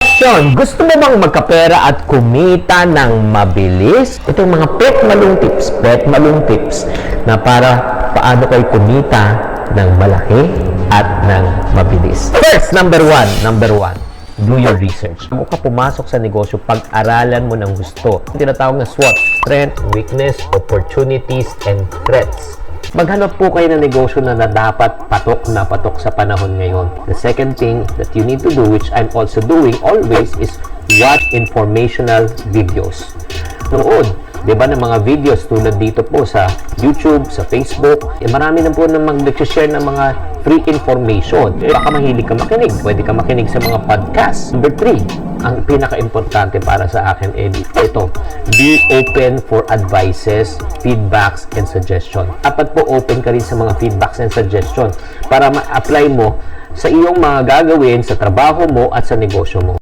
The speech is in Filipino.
Question, gusto mo bang magkapera at kumita ng mabilis? Ito yung mga pet malung tips na para paano kayo kumita ng malaki at ng mabilis. First, number one, do your research. Bago ka pumasok sa negosyo, pag-aralan mo ng gusto. Tinatawag na SWOT, strength, weakness, opportunities, and threats. Maghanap po kayo ng negosyo na dapat patok na patok sa panahon ngayon. The second thing that you need to do, which I'm also doing always, is watch informational videos. Noon, di ba, ng mga videos tulad dito po sa YouTube, sa Facebook, marami na po nang mag-share ng mga free information. Baka mahilig ka makinig. Pwede ka makinig sa mga podcast. Number 3, ang pinaka-importante para sa akin, ito, be open for advices, feedbacks, and suggestion. Dapat po open ka rin sa mga feedbacks and suggestion para ma-apply mo sa iyong mga gagawin sa trabaho mo at sa negosyo mo.